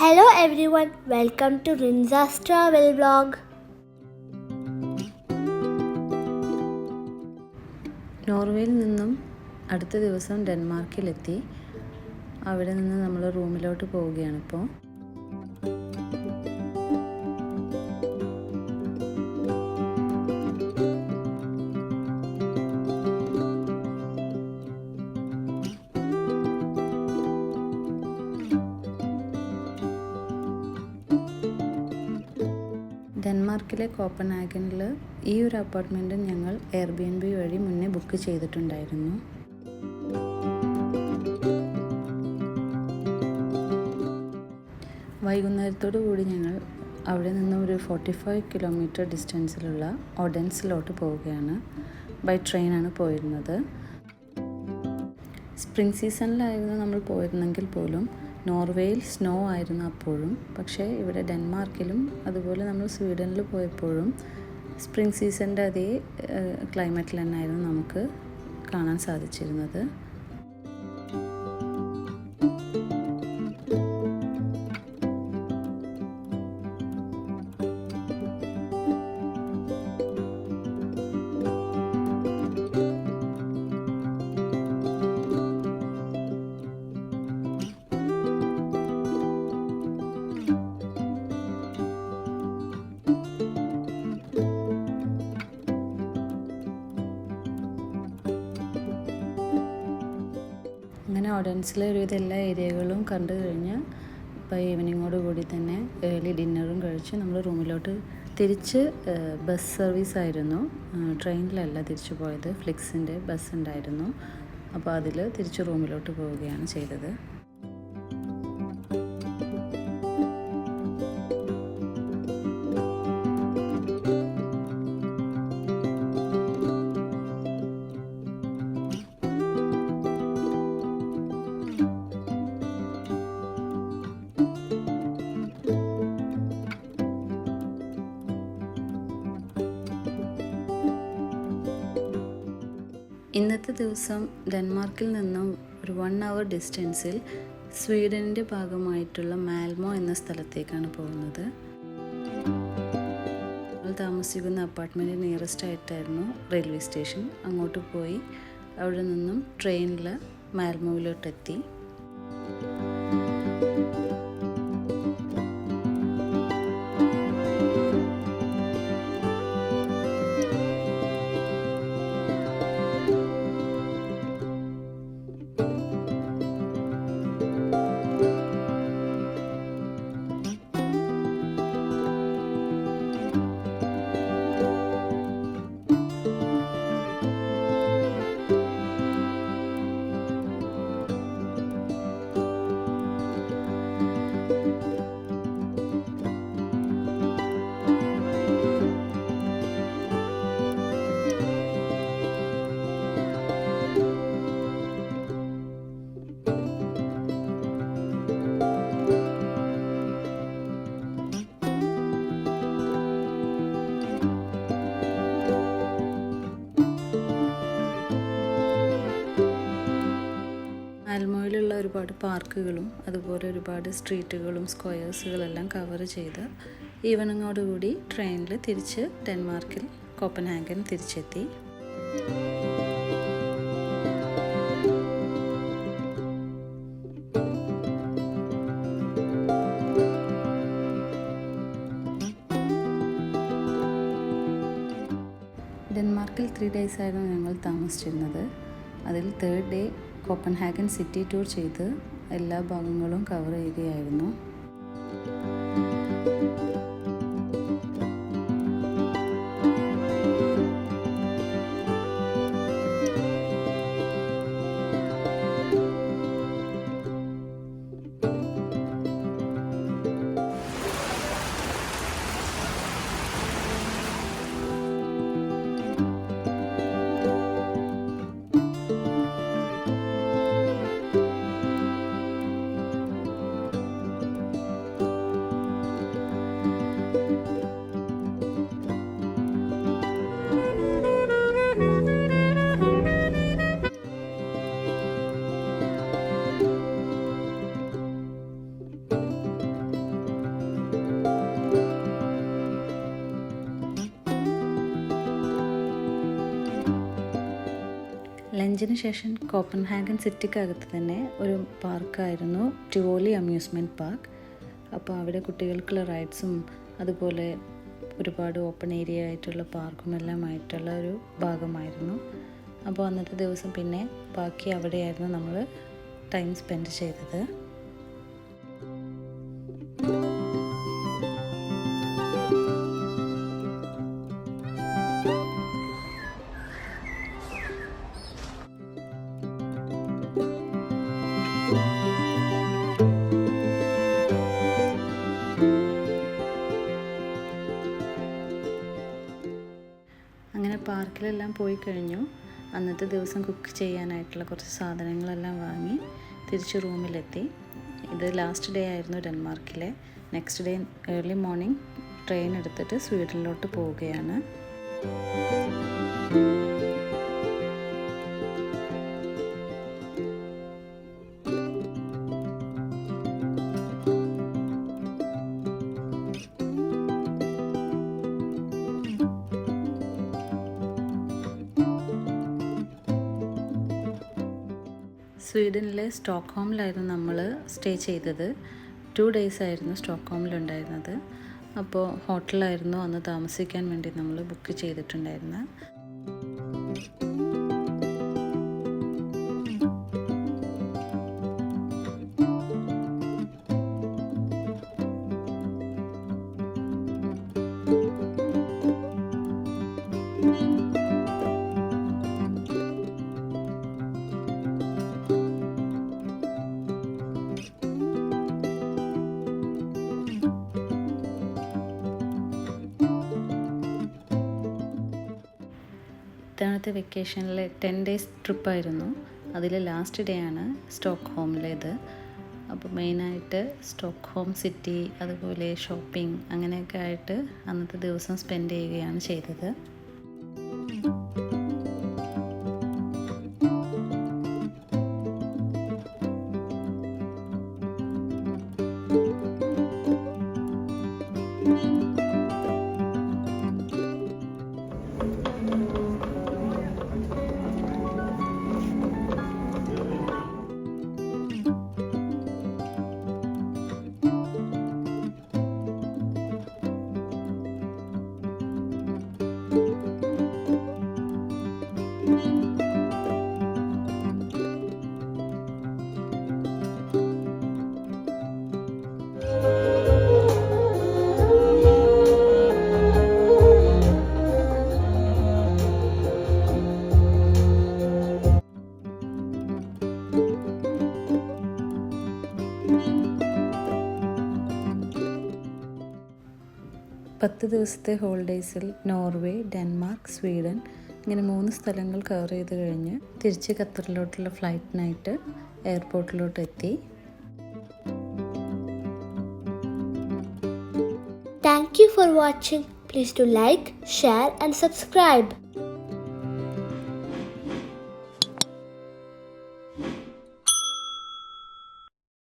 Hello everyone, welcome to Rinza's travel vlog. നോർവേയിൽ നിന്നും അടുത്ത ദിവസം ഡെൻമാർക്കിലെത്തി. അവിടെ നിന്ന് നമ്മൾ റൂമിലോട്ട് പോവുകയാണിപ്പോൾ. ഡെൻമാർക്കിലെ കോപ്പൻഹാഗനിൽ ഈ ഒരു അപ്പാർട്ട്മെൻറ്റ് ഞങ്ങൾ എയർബിഎൻബി വഴി മുന്നേ ബുക്ക് ചെയ്തിട്ടുണ്ടായിരുന്നു. വൈകുന്നേരത്തോടു കൂടി ഞങ്ങൾ അവിടെ നിന്ന് ഒരു 45 കിലോമീറ്റർ ഡിസ്റ്റൻസിലുള്ള ഒഡൻസിലോട്ട് പോവുകയാണ്. ബൈ ട്രെയിനാണ് പോയിരുന്നത്. സ്പ്രിംഗ് സീസണിലായിരുന്നു നമ്മൾ പോയിരുന്നെങ്കിൽ പോലും നോർവേയിൽ സ്നോ ആയിരുന്നു അപ്പോഴും. പക്ഷേ ഇവിടെ ഡെൻമാർക്കിലും അതുപോലെ നമ്മൾ സ്വീഡനിൽ പോയപ്പോഴും സ്പ്രിംഗ് സീസണിൻ്റെ അതേ ക്ലൈമറ്റിൽ തന്നെയായിരുന്നു നമുക്ക് കാണാൻ സാധിച്ചിരുന്നത്. അങ്ങനെ ഒഡൻസിലെ ഒരുവിധം എല്ലാ ഏരിയകളും കണ്ടു കഴിഞ്ഞ് ഇപ്പോൾ ഈവനിങ്ങോട് കൂടി തന്നെ ഏർലി ഡിന്നറും കഴിച്ച് നമ്മൾ റൂമിലോട്ട് തിരിച്ച് ബസ് സർവീസ് ആയിരുന്നു. ട്രെയിനിലല്ല തിരിച്ചു പോയത്, ഫ്ലിക്സിൻ്റെ ബസ് ഉണ്ടായിരുന്നു. അപ്പോൾ അതിൽ തിരിച്ച് റൂമിലോട്ട് പോവുകയാണ് ചെയ്തത്. ഇന്നത്തെ ദിവസം ഡെൻമാർക്കിൽ നിന്നും ഒരു 1 hour ഡിസ്റ്റൻസിൽ സ്വീഡനിൻ്റെ ഭാഗമായിട്ടുള്ള മാൽമോ എന്ന സ്ഥലത്തേക്കാണ് പോകുന്നത്. നമ്മൾ താമസിക്കുന്ന അപ്പാർട്ട്മെൻറ്റ് നിയറസ്റ്റ് ആയിട്ടായിരുന്നു റെയിൽവേ സ്റ്റേഷൻ. അങ്ങോട്ട് പോയി അവിടെ നിന്നും ട്രെയിനിൽ മാൽമോയിലോട്ടെത്തി. മാൽമോയിലുള്ള ഒരുപാട് പാർക്കുകളും അതുപോലെ ഒരുപാട് സ്ട്രീറ്റുകളും സ്ക്വയേഴ്സുകളെല്ലാം കവർ ചെയ്ത് ഈവനിങ്ങോടുകൂടി ട്രെയിനിൽ തിരിച്ച് ഡെൻമാർക്കിൽ കോപ്പൻഹാഗൻ തിരിച്ചെത്തി. ഡെൻമാർക്കിൽ 3 days ആയിരുന്നു ഞങ്ങൾ താമസിച്ചിരുന്നത്. അതിൽ 3rd day Copenhagen city tour ചെയ്ത് എല്ലാ ഭാഗങ്ങളും കവർ ചെയ്യുകയായിരുന്നു. ലഞ്ചിന് ശേഷം കോപ്പൻഹാഗൻ സിറ്റിക്കകത്ത് തന്നെ ഒരു പാർക്കായിരുന്നു ടിവോലി അമ്യൂസ്മെൻറ്റ് പാർക്ക്. അപ്പോൾ അവിടെ കുട്ടികൾക്കുള്ള റൈഡ്സും അതുപോലെ ഒരുപാട് ഓപ്പൺ ഏരിയ ആയിട്ടുള്ള പാർക്കും എല്ലാം ആയിട്ടുള്ള ഒരു ഭാഗമായിരുന്നു. അപ്പോൾ അന്നത്തെ ദിവസം പിന്നെ ബാക്കി അവിടെയായിരുന്നു നമ്മൾ ടൈം സ്പെൻഡ് ചെയ്തത്. അങ്ങനെ പാർക്കിലെല്ലാം പോയി കഴിഞ്ഞു. അന്നത്തെ ദിവസം കുക്ക് ചെയ്യാനായിട്ടുള്ള കുറച്ച് സാധനങ്ങളെല്ലാം വാങ്ങി തിരിച്ച് റൂമിലെത്തി. ഇത് ലാസ്റ്റ് ഡേ ആയിരുന്നു ഡെൻമാർക്കിലെ. Next day early morning train എടുത്തിട്ട് സ്വീഡനിലോട്ട് പോവുകയാണ്. സ്വീഡനിലെ സ്റ്റോക്ക്ഹോമിലായിരുന്നു നമ്മൾ സ്റ്റേ ചെയ്തത്. 2 days ആയിരുന്നു സ്റ്റോക്ക്ഹോമിലുണ്ടായിരുന്നത്. അപ്പോൾ ഹോട്ടലായിരുന്നു അന്ന് താമസിക്കാൻ വേണ്ടി നമ്മൾ ബുക്ക് ചെയ്തിട്ടുണ്ടായിരുന്നത്. ഇത്തവണത്തെ വെക്കേഷനിൽ 10 days ട്രിപ്പായിരുന്നു. അതിൽ ലാസ്റ്റ് ഡേ ആണ് സ്റ്റോക്ക്ഹോമിലേത്. അപ്പോൾ മെയിനായിട്ട് സ്റ്റോക്ക്ഹോം സിറ്റി അതുപോലെ ഷോപ്പിംഗ് അങ്ങനെയൊക്കെ ആയിട്ട് അന്നത്തെ ദിവസം സ്പെൻഡ് ചെയ്യുകയാണ് ചെയ്തത്. പത്ത് ദിവസത്തെ ഹോളിഡേയ്സിൽ നോർവേ, ഡെൻമാർക്ക്, സ്വീഡൻ ഇങ്ങനെ 3 സ്ഥലങ്ങൾ കവർ ചെയ്ത് കഴിഞ്ഞ് തിരിച്ച് ഖത്തറിലോട്ടുള്ള ഫ്ലൈറ്റിനായിട്ട് എയർപോർട്ടിലോട്ട് എത്തി. Thank you for watching. Please do like, share and subscribe.